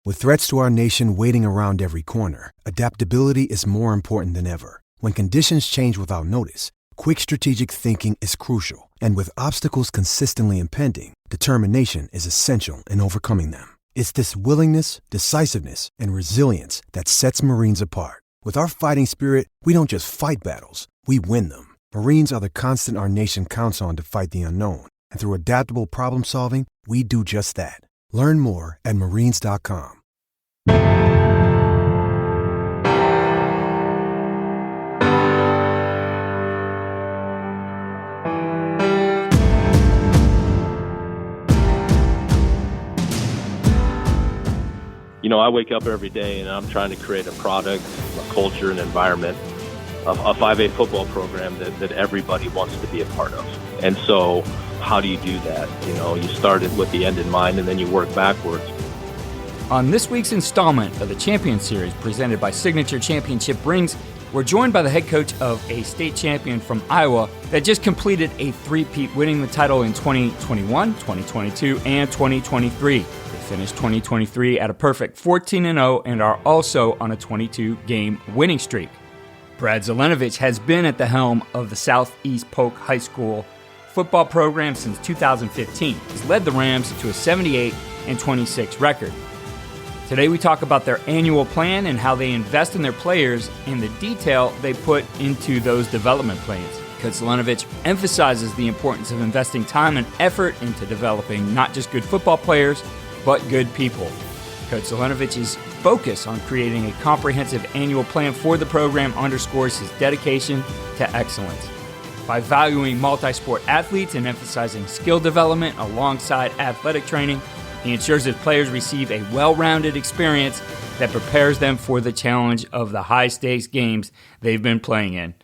With threats to our nation waiting around every corner, adaptability is more important than ever. When conditions change without notice, quick strategic thinking is crucial. And with obstacles consistently impending, determination is essential in overcoming them. It's this willingness, decisiveness, and resilience that sets Marines apart. With our fighting spirit, we don't just fight battles, we win them. Marines are the constant our nation counts on to fight the unknown. And through adaptable problem solving, we do just that. Learn more at marines.com. I wake up every day and I'm trying to create a product, a culture, an environment, a 5A football program that everybody wants to be a part of. And so how do you do that? You started with the end in mind and then you work backwards. On this week's installment of the Champion Series presented by Signature Championship Rings, we're joined by the head coach of a state champion from Iowa that just completed a three-peat, winning the title in 2021, 2022, and 2023. They finished 2023 at a perfect 14-0 and are also on a 22-game winning streak. Brad Zelenovich has been at the helm of the Southeast Polk High School football program since 2015. He's led the Rams to a 78-26 record. Today we talk about their annual plan and how they invest in their players and the detail they put into those development plans. Coach Zelenovich emphasizes the importance of investing time and effort into developing not just good football players, but good people. Coach Zelenovich's focus on creating a comprehensive annual plan for the program underscores his dedication to excellence. By valuing multi-sport athletes and emphasizing skill development alongside athletic training, he ensures his players receive a well-rounded experience that prepares them for the challenge of the high-stakes games they've been playing in.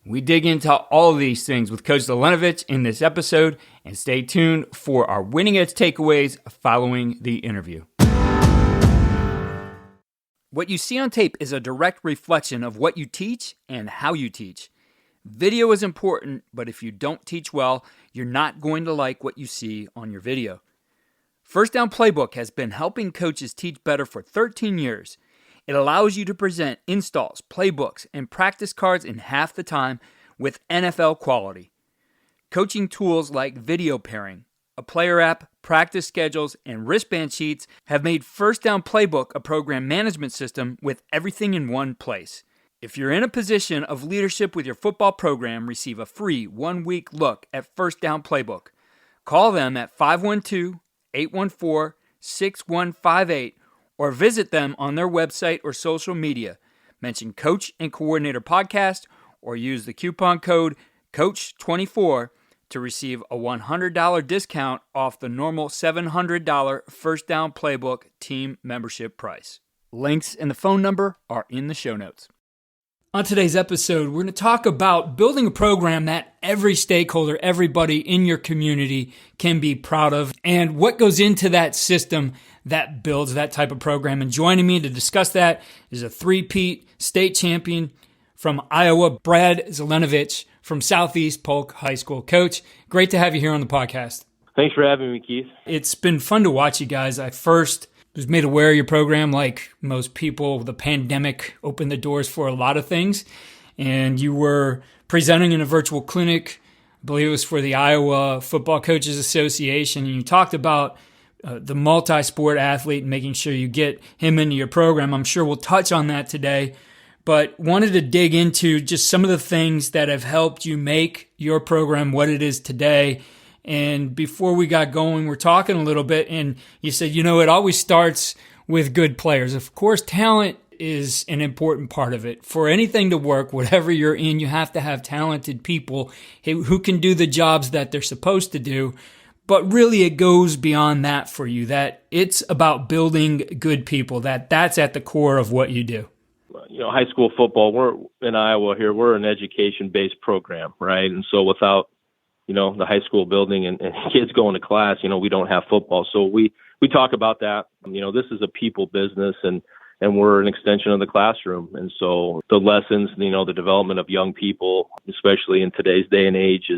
We dig into all of these things with Coach Zelenovich in this episode, and stay tuned for our winning edge takeaways following the interview. What you see on tape is a direct reflection of what you teach and how you teach. Video is important, but if you don't teach well, you're not going to like what you see on your video. First Down Playbook has been helping coaches teach better for 13 years. It allows you to present installs, playbooks, and practice cards in half the time with NFL quality. Coaching tools like video pairing, a player app, practice schedules, and wristband sheets have made First Down Playbook a program management system with everything in one place. If you're in a position of leadership with your football program, receive a free 1-week look at First Down Playbook. Call them at 512-814-6158 or visit them on their website or social media. Mention Coach and Coordinator Podcast or use the coupon code COACH24 to receive a $100 discount off the normal $700 First Down Playbook team membership price. Links and the phone number are in the show notes. On today's episode, we're going to talk about building a program that every stakeholder, everybody in your community can be proud of, and what goes into that system that builds that type of program. And joining me to discuss that is a three-peat state champion from Iowa, Brad Zelenovich from Southeast Polk High School. Coach, great to have you here on the podcast. Thanks for having me, Keith. It's been fun to watch you guys. I first was made aware of your program like most people. The pandemic opened the doors for a lot of things, and you were presenting in a virtual clinic. I believe it was for the Iowa Football Coaches Association, and you talked about the multi-sport athlete and making sure you get him into your program. I'm sure we'll touch on that today, but wanted to dig into just some of the things that have helped you make your program what it is today. And before we got going, we're talking a little bit, and you said, it always starts with good players. Of course, talent is an important part of it. For anything to work, whatever you're in, you have to have talented people who can do the jobs that they're supposed to do. But really, it goes beyond that for you, that it's about building good people, that's at the core of what you do. High school football, we're in Iowa here, we're an education-based program, right? And so without the high school building and kids going to class, we don't have football. So we talk about that. This is a people business and we're an extension of the classroom. And so the lessons, the development of young people, especially in today's day and age,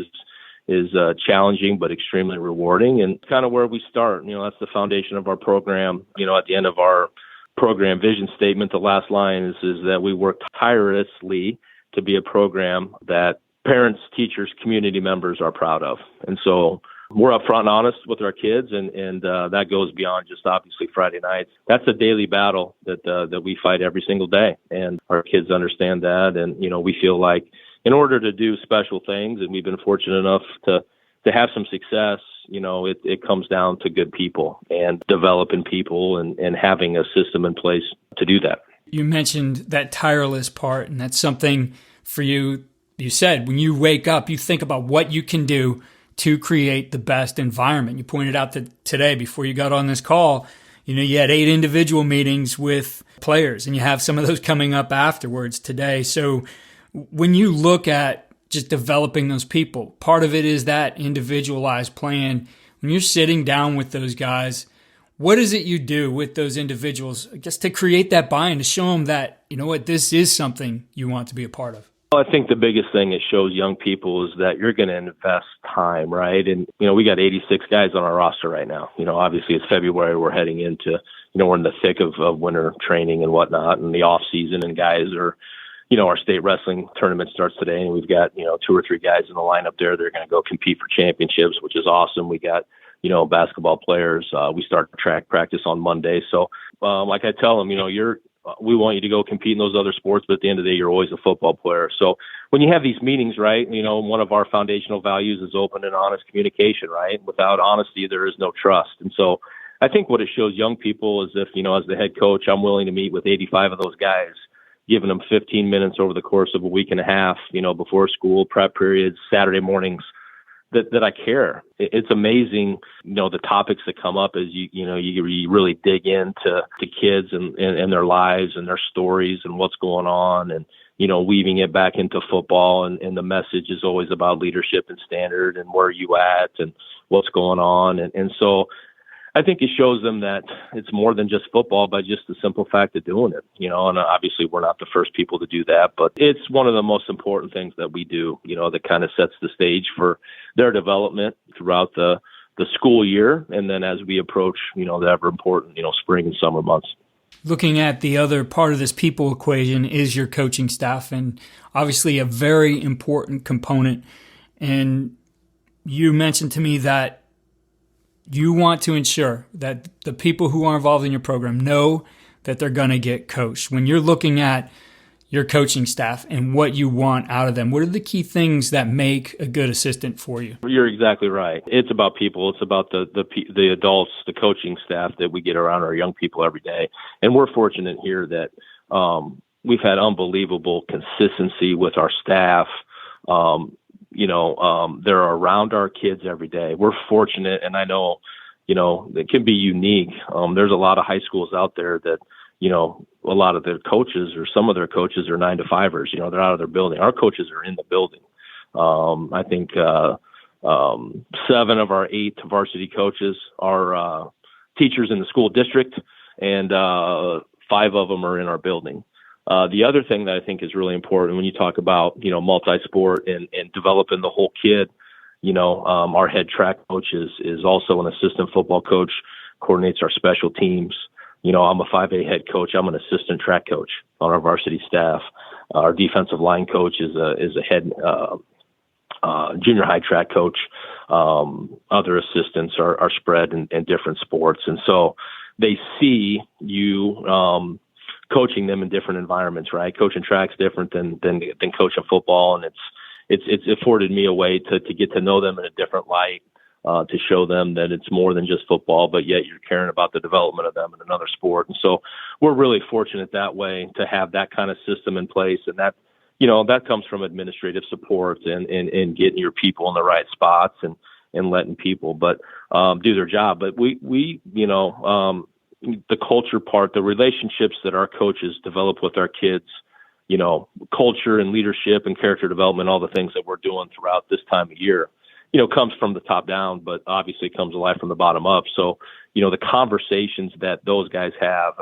is challenging but extremely rewarding, and kind of where we start. That's the foundation of our program. At the end of our program vision statement, the last line is that we work tirelessly to be a program that parents, teachers, community members are proud of. And so we're upfront and honest with our kids, and that goes beyond just obviously Friday nights. That's a daily battle that we fight every single day, and our kids understand that. And we feel like in order to do special things, and we've been fortunate enough to have some success, it comes down to good people and developing people and having a system in place to do that. You mentioned that tireless part, and that's something for you. You said when you wake up, you think about what you can do to create the best environment. You pointed out that today, before you got on this call, you had 8 individual meetings with players, and you have some of those coming up afterwards today. So when you look at just developing those people, part of it is that individualized plan. When you're sitting down with those guys, what is it you do with those individuals, I guess, to create that buy-in, to show them that, this is something you want to be a part of? Well, I think the biggest thing it shows young people is that you're going to invest time, right? And, we got 86 guys on our roster right now. Obviously it's February. We're heading into, we're in the thick of winter training and whatnot, and the off season, and guys are, our state wrestling tournament starts today, and we've got, 2 or 3 guys in the lineup there. They're going to go compete for championships, which is awesome. We got, basketball players. We start track practice on Monday. So, like I tell them, we want you to go compete in those other sports, but at the end of the day, you're always a football player. So when you have these meetings, right, one of our foundational values is open and honest communication, right? Without honesty, there is no trust. And so I think what it shows young people is if, as the head coach, I'm willing to meet with 85 of those guys, giving them 15 minutes over the course of a week and a half, before school, prep periods, Saturday mornings, that I care. It's amazing, the topics that come up as you really dig into the kids and their lives and their stories and what's going on, and, weaving it back into football. And the message is always about leadership and standard and where you at and what's going on. And so I think it shows them that it's more than just football, but just the simple fact of doing it, and obviously we're not the first people to do that, but it's one of the most important things that we do, that kind of sets the stage for their development throughout the school year. And then as we approach, the ever important, spring and summer months. Looking at the other part of this people equation is your coaching staff, and obviously a very important component. And you mentioned to me that you want to ensure that the people who are involved in your program know that they're going to get coached. When you're looking at your coaching staff and what you want out of them, what are the key things that make a good assistant for you? You're exactly right. It's about people. It's about the adults, the coaching staff that we get around our young people every day. And we're fortunate here that we've had unbelievable consistency with our staff. They're around our kids every day. We're fortunate, and I know, it can be unique. There's a lot of high schools out there that, a lot of their coaches or some of their coaches are 9-to-5ers. They're out of their building. Our coaches are in the building. I think 7 of our 8 varsity coaches are teachers in the school district, and 5 of them are in our building. The other thing that I think is really important when you talk about, multi-sport and developing the whole kid, our head track coach is also an assistant football coach, coordinates our special teams. I'm a 5A head coach. I'm an assistant track coach on our varsity staff. Our defensive line coach is a head junior high track coach. Other assistants are spread in different sports. And so they see you coaching them in different environments, right? Coaching track's different than coaching football. And it's afforded me a way to get to know them in a different light, to show them that it's more than just football, but yet you're caring about the development of them in another sport. And so we're really fortunate that way to have that kind of system in place. And that, that comes from administrative support and getting your people in the right spots and letting people, do their job. But we the culture part, the relationships that our coaches develop with our kids, culture and leadership and character development, all the things that we're doing throughout this time of year, comes from the top down, but obviously comes alive from the bottom up. So, the conversations that those guys have,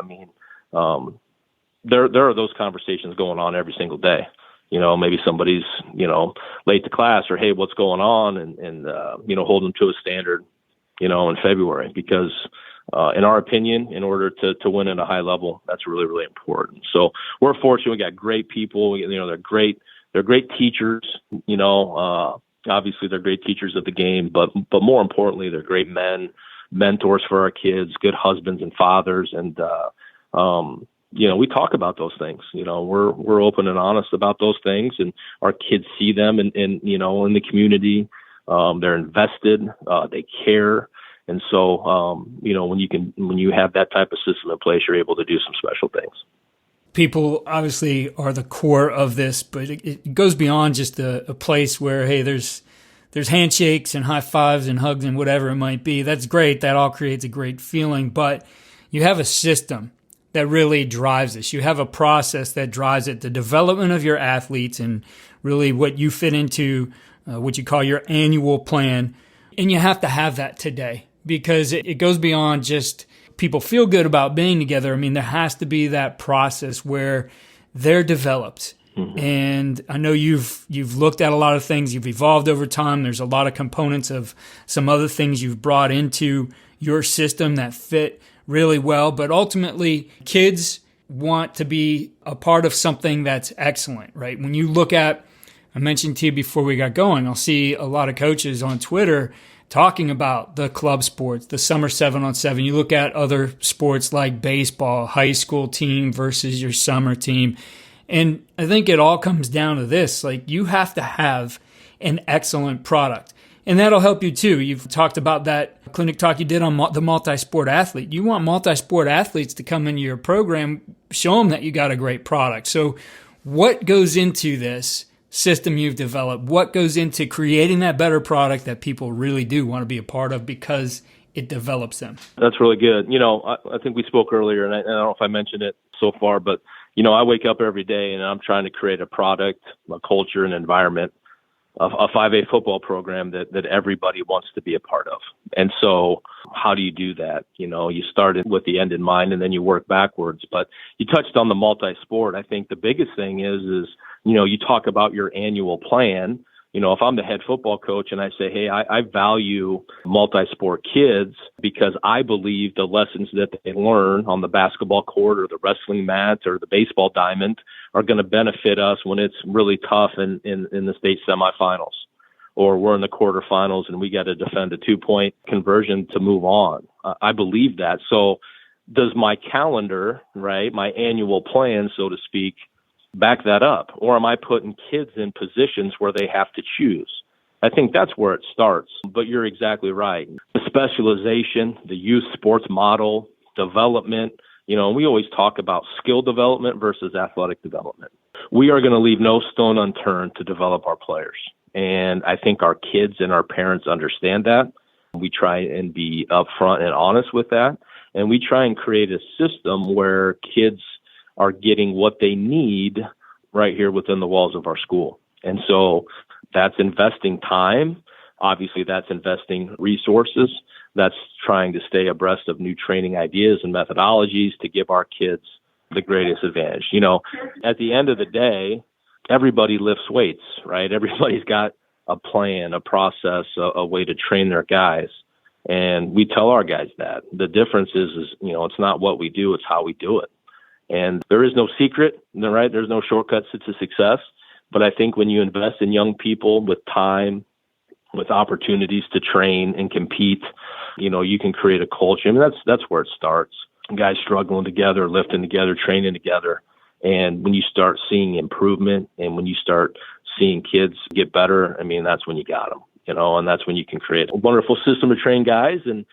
there are those conversations going on every single day. Maybe somebody's, late to class, or, hey, what's going on? And hold them to a standard, in February, because in our opinion, in order to win at a high level, that's really, really important. So we're fortunate. We got great people. They're great teachers. Obviously they're great teachers of the game, but more importantly, they're great mentors for our kids, good husbands and fathers. And, we talk about those things. We're open and honest about those things, and our kids see them in the community. They're invested, they care. And so, when you have that type of system in place, you're able to do some special things. People obviously are the core of this, but it goes beyond just a place where, hey, there's handshakes and high fives and hugs and whatever it might be. That's great. That all creates a great feeling. But you have a system that really drives this. You have a process that drives it, the development of your athletes and really what you fit into, what you call your annual plan. And you have to have that today, because it goes beyond just people feel good about being together. I mean, there has to be that process where they're developed. Mm-hmm. And I know you've looked at a lot of things. You've evolved over time. There's a lot of components of some other things you've brought into your system that fit really well. But ultimately, kids want to be a part of something that's excellent, right? When you look at, I mentioned to you before we got going, I'll see a lot of coaches on Twitter talking about the club sports, the summer 7-on-7. You look at other sports like baseball, high school team versus your summer team. And I think it all comes down to this, like you have to have an excellent product. And that'll help you too. You've talked about that clinic talk you did on the multi-sport athlete. You want multi-sport athletes to come into your program, show them that you got a great product. So what goes into this system you've developed? What goes into creating that better product that people really do want to be a part of because it develops them? That's really good. I think we spoke earlier, and I don't know if I mentioned it so far, but, I wake up every day and I'm trying to create a product, a culture, an environment, a 5A football program that everybody wants to be a part of. And so how do you do that? You start with the end in mind and then you work backwards. But you touched on the multi-sport. I think the biggest thing is you talk about your annual plan. If I'm the head football coach and I say, hey, I value multi-sport kids because I believe the lessons that they learn on the basketball court or the wrestling mat or the baseball diamond are going to benefit us when it's really tough in the state semifinals, or we're in the quarterfinals and we got to defend a 2-point conversion to move on. I believe that. So does my calendar, right, my annual plan, so to speak, back that up? Or am I putting kids in positions where they have to choose? I think that's where it starts. But you're exactly right. The specialization, the youth sports model, development, we always talk about skill development versus athletic development. We are going to leave no stone unturned to develop our players. And I think our kids and our parents understand that. We try and be upfront and honest with that. And we try and create a system where kids are getting what they need right here within the walls of our school. And so that's investing time. Obviously, that's investing resources. That's trying to stay abreast of new training ideas and methodologies to give our kids the greatest advantage. At the end of the day, everybody lifts weights, right? Everybody's got a plan, a process, a way to train their guys. And we tell our guys that. The difference is it's not what we do, it's how we do it. And there is no secret, right? There's no shortcuts to success. But I think when you invest in young people with time, with opportunities to train and compete, you can create a culture. I mean, that's where it starts. Guys struggling together, lifting together, training together. And when you start seeing improvement and when you start seeing kids get better, I mean, that's when you got them, and that's when you can create a wonderful system to train guys and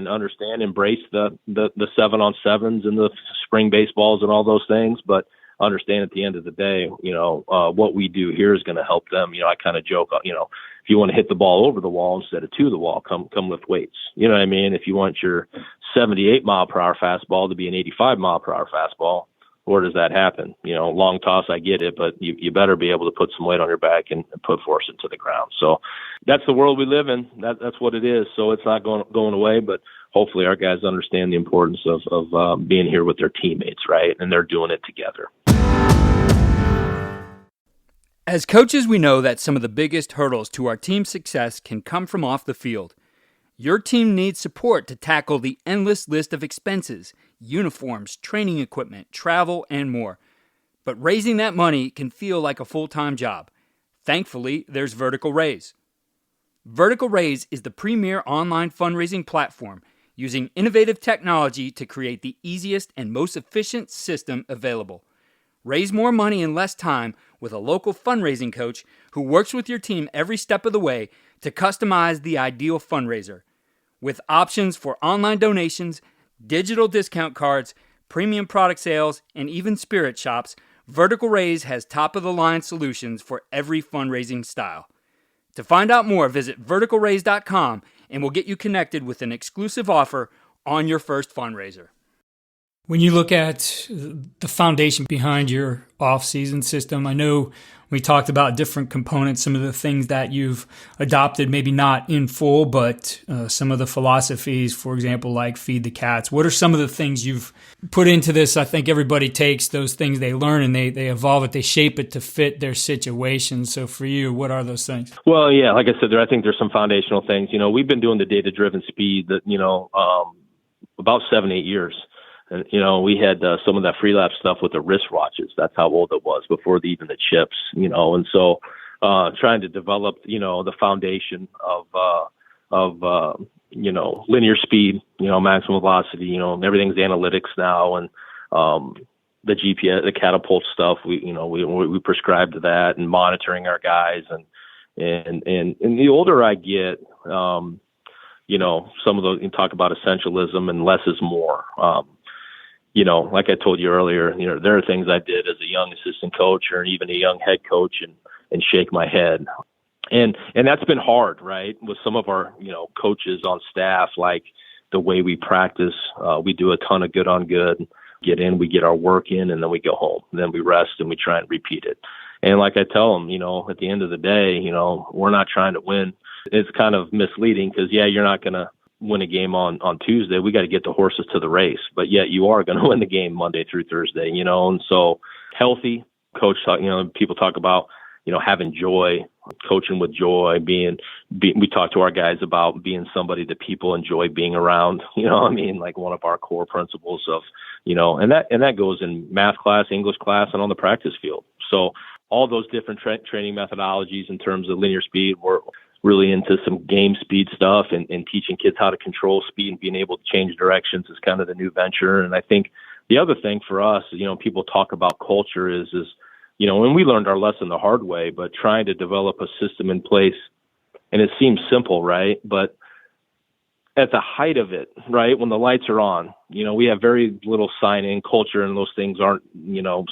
understand, embrace the 7-on-7s and the spring baseballs and all those things, but understand at the end of the day, what we do here is going to help them. I kind of joke, if you want to hit the ball over the wall instead of to the wall, come lift weights. You know what I mean? If you want your 78 mile per hour fastball to be an 85 mile per hour fastball, where does that happen? Long toss, I get it, but you better be able to put some weight on your back and put force into the ground. So that's the world we live in. That's what it is. So it's not going away, but hopefully our guys understand the importance of being here with their teammates, right? And they're doing it together. As coaches, we know that some of the biggest hurdles to our team's success can come from off the field. Your team needs support to tackle the endless list of expenses, uniforms, training equipment, travel, and more. But raising that money can feel like a full-time job. Thankfully, there's Vertical Raise. Vertical Raise is the premier online fundraising platform using innovative technology to create the easiest and most efficient system available. Raise more money in less time with a local fundraising coach who works with your team every step of the way to customize the ideal fundraiser. With options for online donations, digital discount cards, premium product sales, and even spirit shops, Vertical Raise has top-of-the-line solutions for every fundraising style. To find out more, visit verticalraise.com and we'll get you connected with an exclusive offer on your first fundraiser. When you look at the foundation behind your off-season system, I know we talked about different components, some of the things that you've adopted, maybe not in full, but some of the philosophies, for example, like feed the cats. What are some of the things you've put into this? I think everybody takes those things they learn and they evolve it, they shape it to fit their situation. So for you, what are those things? Well, yeah, like I said, I think there's some foundational things. We've been doing the data-driven speed that, about 7-8 years. And, we had some of that Freelap stuff with the wristwatches. That's how old it was before even the chips, and so trying to develop, the foundation of linear speed, maximum velocity, everything's analytics now. And the GPS, the catapult stuff, we prescribe to that and monitoring our guys. And the older I get, some of those, you talk about essentialism and less is more. Like I told you earlier, there are things I did as a young assistant coach or even a young head coach and shake my head. And that's been hard, right? With some of our, coaches on staff, like the way we practice, we do a ton of good on good, get in, we get our work in, and then we go home. And then we rest and we try and repeat it. And like I tell them, at the end of the day, we're not trying to win. It's kind of misleading because, you're not going to win a game on Tuesday. We got to get the horses to the race, but yet you are going to win the game Monday through Thursday, and so healthy coach, people talk about, having joy, coaching with joy, we talk to our guys about being somebody that people enjoy being around, like one of our core principles of, and that goes in math class, English class, and on the practice field. So all those different training methodologies in terms of linear speed, we're really into some game speed stuff and teaching kids how to control speed and being able to change directions is kind of the new venture. And I think the other thing for us, people talk about culture is, and we learned our lesson the hard way, but trying to develop a system in place. And it seems simple, right? But at the height of it, right, when the lights are on, we have very little sign-in culture, and those things aren't,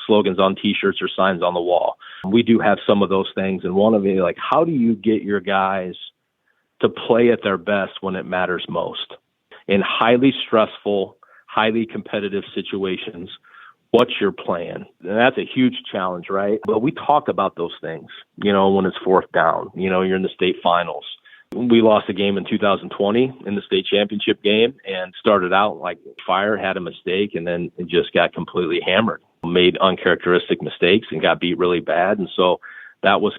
slogans on T-shirts or signs on the wall. We do have some of those things, and one of them, like, how do you get your guys to play at their best when it matters most? In highly stressful, highly competitive situations, what's your plan? And that's a huge challenge, right? But we talk about those things, when it's fourth down, you're in the state finals. We lost a game in 2020 in the state championship game and started out like fire, had a mistake, and then it just got completely hammered, made uncharacteristic mistakes and got beat really bad. And so that was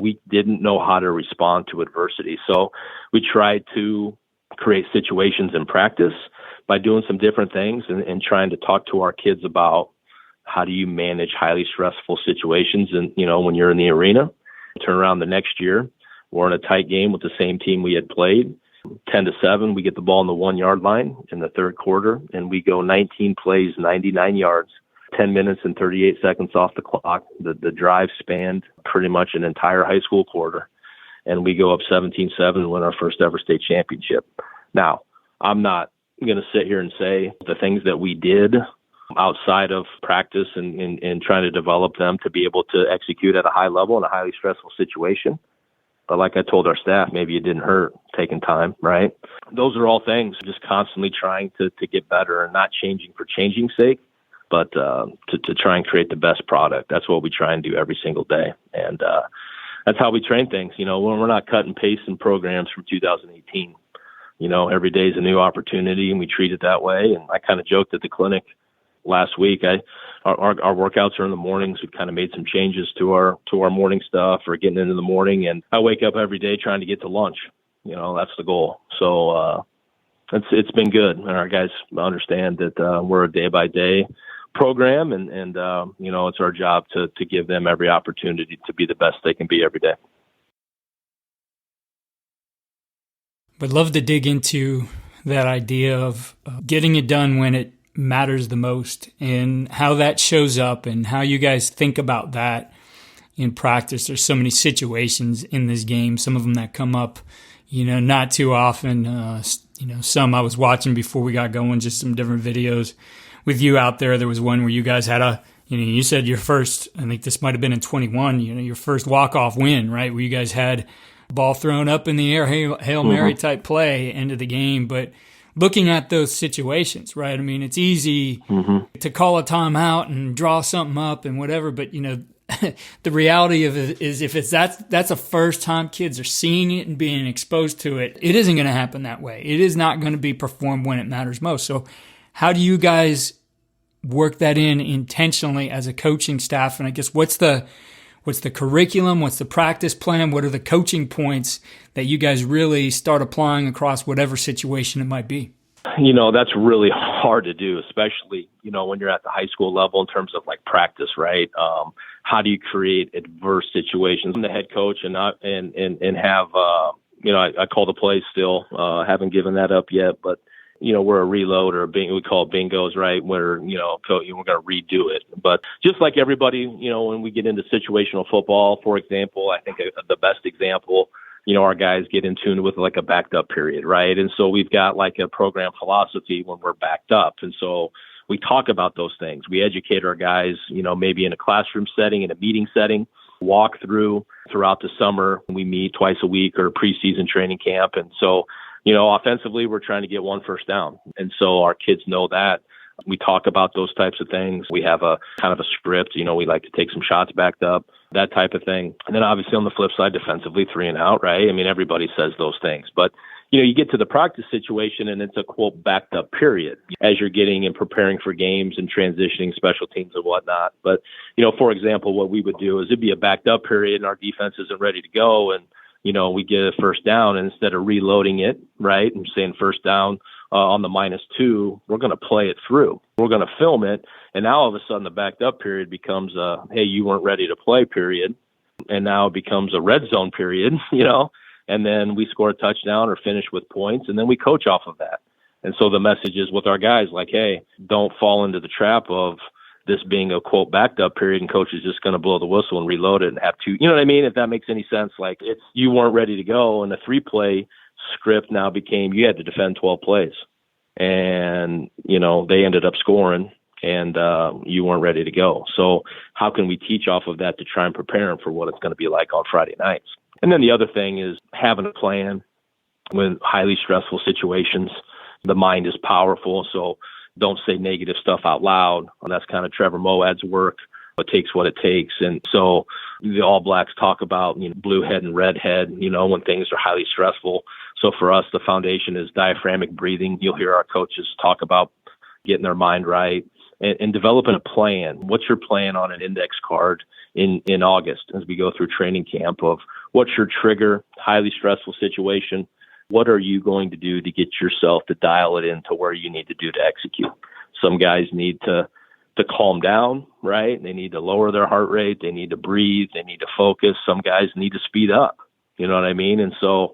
we didn't know how to respond to adversity. So we tried to create situations in practice by doing some different things and trying to talk to our kids about how do you manage highly stressful situations. And, when you're in the arena, turn around the next year, we're in a tight game with the same team we had played. 10-7, we get the ball on the 1-yard line in the third quarter, and we go 19 plays, 99 yards, 10 minutes and 38 seconds off the clock. The drive spanned pretty much an entire high school quarter, and we go up 17-7 and win our first ever state championship. Now, I'm not going to sit here and say the things that we did outside of practice and trying to develop them to be able to execute at a high level in a highly stressful situation. But like I told our staff, maybe it didn't hurt taking time, right? Those are all things, just constantly trying to get better and not changing for changing's sake, but to try and create the best product. That's what we try and do every single day. And that's how we train things. When we're not cutting paste and programs from 2018, every day is a new opportunity and we treat it that way. And I kind of joked at the clinic last week. Our workouts are in the mornings. We've kind of made some changes to our morning stuff or getting into the morning. And I wake up every day trying to get to lunch, that's the goal. So it's been good, and our guys understand that we're a day-by-day program, and it's our job to give them every opportunity to be the best they can be every day. Would love to dig into that idea of getting it done when it matters the most, and how that shows up, and how you guys think about that in practice. There's so many situations in this game, some of them that come up, not too often. Some I was watching before we got going, just some different videos with you out there. There was one where you guys had you said your first, I think this might have been in 21, your first walk-off win, right? Where you guys had ball thrown up in the air, Hail Mary type play, end of the game. But looking at those situations, right? I mean, it's easy to call a timeout and draw something up and whatever, but the reality of it is, if that's a first time kids are seeing it and being exposed to it, it isn't going to happen that way. It is not going to be performed when it matters most. So how do you guys work that in intentionally as a coaching staff? And I guess what's the curriculum? What's the practice plan? What are the coaching points that you guys really start applying across whatever situation it might be? That's really hard to do, especially, when you're at the high school level in terms of like practice, right? How do you create adverse situations? I'm the head coach and have, I call the plays still, haven't given that up yet, but we're a reload or we call it bingos, right? Where, we're going to redo it. But just like everybody, when we get into situational football, for example, I think the best example, our guys get in tune with like a backed up period, right? And so we've got like a program philosophy when we're backed up. And so we talk about those things. We educate our guys, maybe in a classroom setting, in a meeting setting, walk throughout the summer. We meet twice a week or preseason training camp. And so, offensively, we're trying to get one first down. And so our kids know that. We talk about those types of things. We have a kind of a script, we like to take some shots backed up, that type of thing. And then obviously on the flip side, defensively, 3 and out, right? I mean, everybody says those things. But, you get to the practice situation and it's a, quote, backed up period as you're getting and preparing for games and transitioning special teams and whatnot. But, for example, what we would do is it'd be a backed up period and our defense isn't ready to go. And, we get a first down, and instead of reloading it, right, and saying first down on the -2, we're going to play it through. We're going to film it. And now all of a sudden the backed up period becomes a, hey, you weren't ready to play period. And now it becomes a red zone period, and then we score a touchdown or finish with points, and then we coach off of that. And so the message is with our guys like, hey, don't fall into the trap of this being a, quote, backed up period and coach is just going to blow the whistle and reload it and have two, what I mean? If that makes any sense, like you weren't ready to go, and the 3-play script now became you had to defend 12 plays, and, they ended up scoring and you weren't ready to go. So how can we teach off of that to try and prepare them for what it's going to be like on Friday nights? And then the other thing is having a plan with highly stressful situations. The mind is powerful, so don't say negative stuff out loud. And that's kind of Trevor Moad's work. It takes what it takes. And so the All Blacks talk about blue head and red head, when things are highly stressful. So for us, the foundation is diaphragmatic breathing. You'll hear our coaches talk about getting their mind right and developing a plan. What's your plan on an index card in August as we go through training camp of what's your trigger, highly stressful situation? What are you going to do to get yourself to dial it into where you need to do to execute? Some guys need to calm down, right? They need to lower their heart rate. They need to breathe. They need to focus. Some guys need to speed up. You know what I mean? And so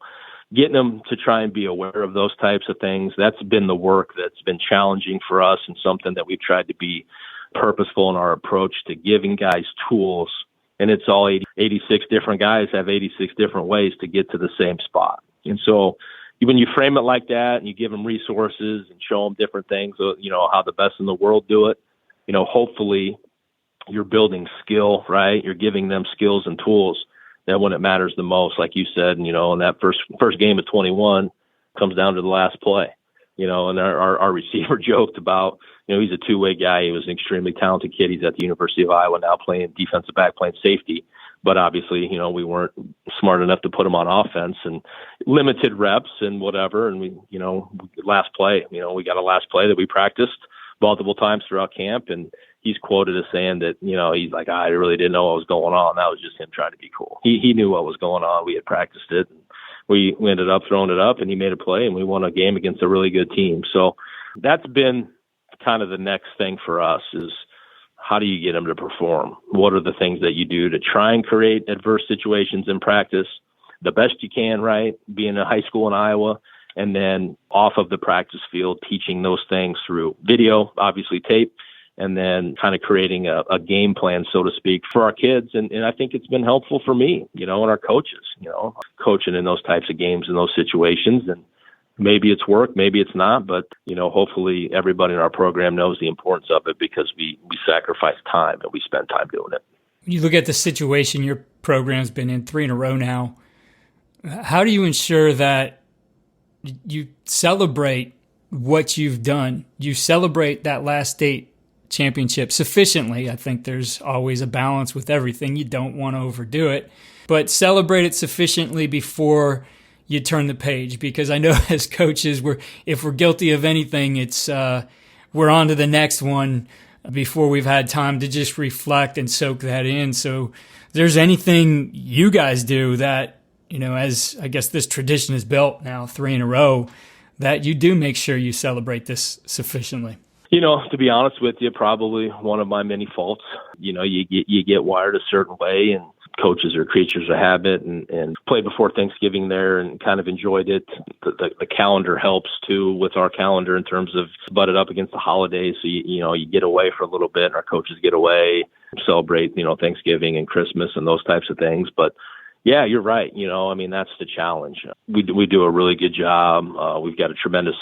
getting them to try and be aware of those types of things, that's been the work that's been challenging for us and something that we've tried to be purposeful in our approach to giving guys tools. And it's all 86 different guys have 86 different ways to get to the same spot. And so when you frame it like that and you give them resources and show them different things, how the best in the world do it, hopefully you're building skill, right? You're giving them skills and tools that when it matters the most, like you said, and that first game of 21 comes down to the last play, and our receiver joked about, he's a two-way guy. He was an extremely talented kid. He's at the University of Iowa now playing defensive back, playing safety. But obviously, we weren't smart enough to put him on offense and limited reps and whatever. And we last play, we got a last play that we practiced multiple times throughout camp. And he's quoted as saying that, he's like, I really didn't know what was going on. That was just him trying to be cool. He knew what was going on. We had practiced it. we ended up throwing it up, and he made a play, and we won a game against a really good team. So that's been kind of the next thing for us is how do you get them to perform? What are the things that you do to try and create adverse situations in practice the best you can, right? Being a high school in Iowa, and then off of the practice field, teaching those things through video, obviously tape, and then kind of creating a game plan, so to speak, for our kids. And I think it's been helpful for me, and our coaches, coaching in those types of games, in those situations. And maybe it's work, maybe it's not, but, hopefully everybody in our program knows the importance of it because we sacrifice time and we spend time doing it. When you look at the situation your program's been in 3 in a row now, how do you ensure that you celebrate what you've done? You celebrate that last state championship sufficiently. I think there's always a balance with everything. You don't want to overdo it, but celebrate it sufficiently before you turn the page, because I know as coaches, if we're guilty of anything, it's we're on to the next one before we've had time to just reflect and soak that in. So if there's anything you guys do that, as I guess this tradition is built now 3 in a row, that you do make sure you celebrate this sufficiently. To be honest with you, probably one of my many faults. You get wired a certain way, and coaches are creatures of habit, and played before Thanksgiving there and kind of enjoyed it. The calendar helps too with our calendar in terms of butted up against the holidays. So you get away for a little bit, and our coaches get away, celebrate Thanksgiving and Christmas and those types of things. But yeah, you're right. That's the challenge. We do a really good job. We've got a tremendous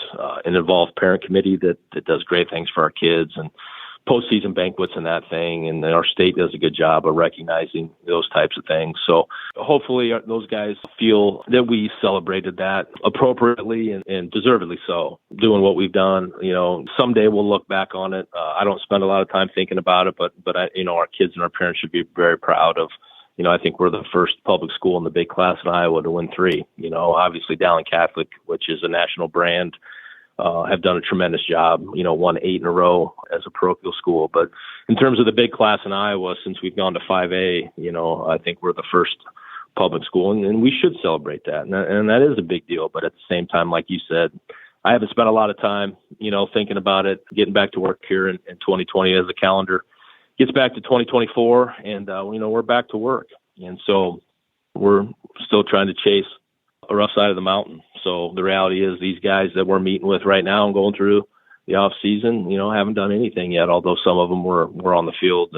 and involved parent committee that does great things for our kids, and postseason banquets and that thing. And our state does a good job of recognizing those types of things. So hopefully those guys feel that we celebrated that appropriately and deservedly so, doing what we've done. Someday we'll look back on it. I don't spend a lot of time thinking about it, but our kids and our parents should be very proud of. I think we're the first public school in the big class in Iowa to win 3. Obviously Dowling Catholic, which is a national brand, have done a tremendous job, won 8 in a row as a parochial school. But in terms of the big class in Iowa, since we've gone to 5A, I think we're the first public school, and we should celebrate that. And that is a big deal. But at the same time, like you said, I haven't spent a lot of time, thinking about it, getting back to work here in 2020 as the calendar gets back to 2024, and we're back to work, and so we're still trying to chase a rough side of the mountain. So the reality is, these guys that we're meeting with right now and going through the off season, haven't done anything yet. Although some of them were on the field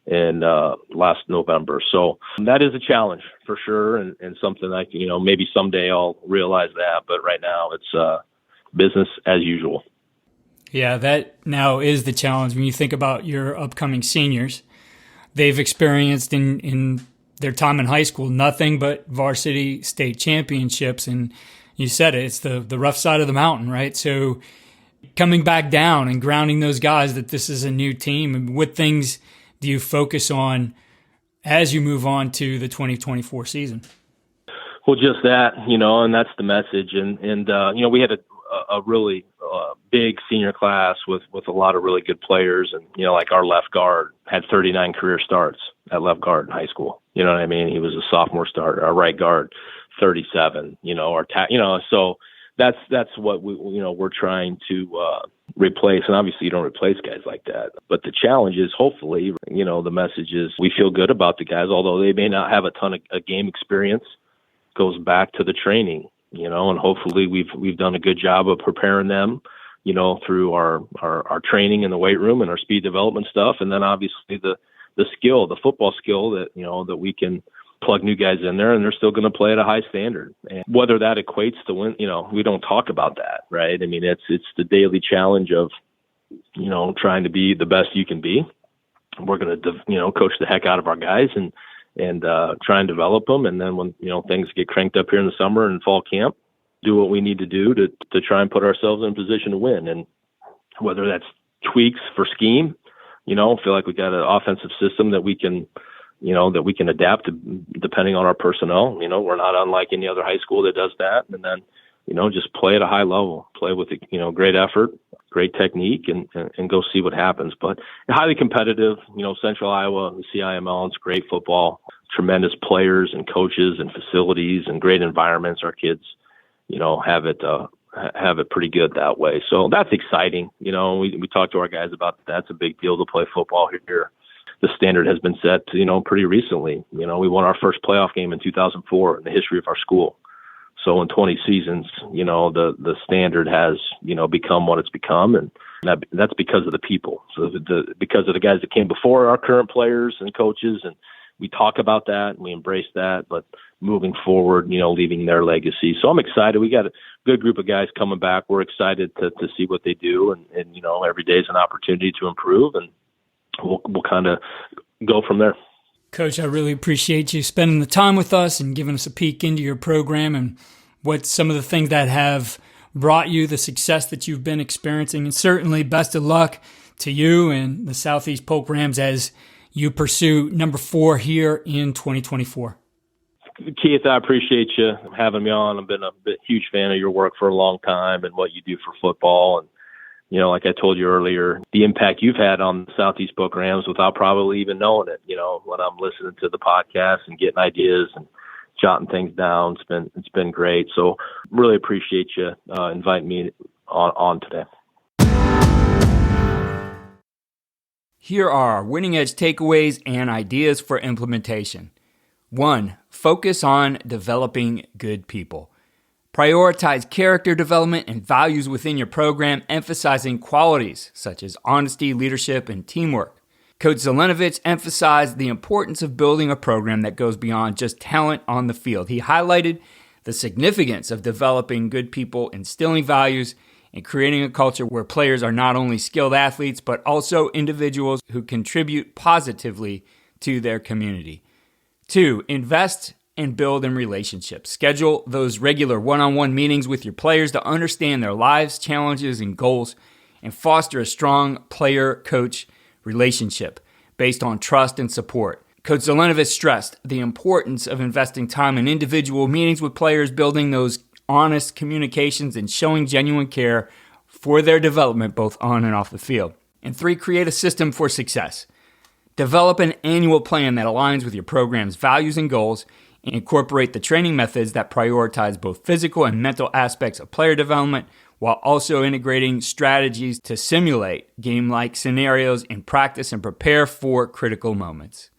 and last November. So that is a challenge for sure, and something like maybe someday I'll realize that. But right now it's business as usual. Yeah, that now is the challenge. When you think about your upcoming seniors, they've experienced in their time in high school nothing but varsity state championships. And you said it, it's the rough side of the mountain, right? So coming back down and grounding those guys that this is a new team, and what things do you focus on as you move on to the 2024 season? Well, just that, and that's the message. And we had a really big senior class with a lot of really good players. And, like our left guard had 39 career starts at left guard in high school. You know what I mean? He was a sophomore starter. Our right guard, 37, so that's what we're trying to replace. And obviously you don't replace guys like that. But the challenge is, hopefully, the message is we feel good about the guys, although they may not have a ton of game experience, goes back to the training. And hopefully we've done a good job of preparing them, through our training in the weight room and our speed development stuff. And then obviously the skill, the football skill that, that we can plug new guys in there and they're still going to play at a high standard. And whether that equates to win, we don't talk about that, right? I mean, it's the daily challenge of, trying to be the best you can be. We're going to, coach the heck out of our guys and try and develop them. And then when, things get cranked up here in the summer and fall camp, do what we need to do to try and put ourselves in a position to win. And whether that's tweaks for scheme, feel like we got an offensive system that we can, that we can adapt to depending on our personnel. We're not unlike any other high school that does that. And then, just play at a high level, play with, great effort, great technique, and go see what happens. But highly competitive, Central Iowa, the CIML, it's great football. tremendous players and coaches and facilities and great environments. Our kids, have it pretty good that way. So that's exciting. We talk to our guys about that's a big deal to play football here. The standard has been set, pretty recently. We won our first playoff game in 2004 in the history of our school. So in 20 seasons, the standard has, become what it's become, and that's because of the people. So because of the guys that came before our current players and coaches, and we talk about that and we embrace that, but moving forward, leaving their legacy. So I'm excited. We got a good group of guys coming back. We're excited to see what they do, and every day is an opportunity to improve, and we'll kind of go from there. Coach, I really appreciate you spending the time with us and giving us a peek into your program and what some of the things that have brought you the success that you've been experiencing. And certainly best of luck to you and the Southeast Polk Rams as you pursue number 4 here in 2024. Keith, I appreciate you having me on. I've been a huge fan of your work for a long time and what you do for football. And like I told you earlier, the impact you've had on the Southeast Polk Rams without probably even knowing it, when I'm listening to the podcast and getting ideas and jotting things down. It's been great. So really appreciate you inviting me on today. Here are our winning edge takeaways and ideas for implementation. 1. Focus on developing good people. Prioritize character development and values within your program, emphasizing qualities such as honesty, leadership, and teamwork. Coach Zelenovich emphasized the importance of building a program that goes beyond just talent on the field. He highlighted the significance of developing good people, instilling values, and creating a culture where players are not only skilled athletes, but also individuals who contribute positively to their community. 2. Invest and build in relationships. Schedule those regular one-on-one meetings with your players to understand their lives, challenges, and goals, and foster a strong player-coach relationship based on trust and support. Coach Zelenovich stressed the importance of investing time in individual meetings with players, building those honest communications, and showing genuine care for their development both on and off the field. And 3, create a system for success. Develop an annual plan that aligns with your program's values and goals, and incorporate the training methods that prioritize both physical and mental aspects of player development, while also integrating strategies to simulate game-like scenarios in practice and prepare for critical moments.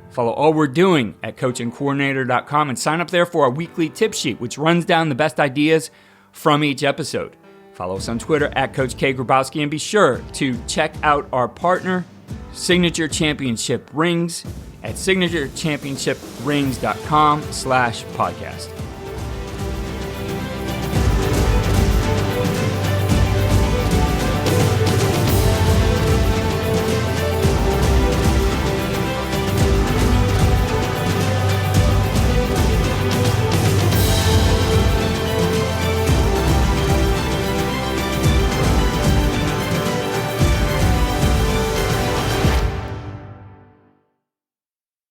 Follow all we're doing at coachingcoordinator.com and sign up there for our weekly tip sheet, which runs down the best ideas from each episode. Follow us on Twitter at Coach K. Grabowski, and be sure to check out our partner, Signature Championship Rings, at signaturechampionshiprings.com/podcast.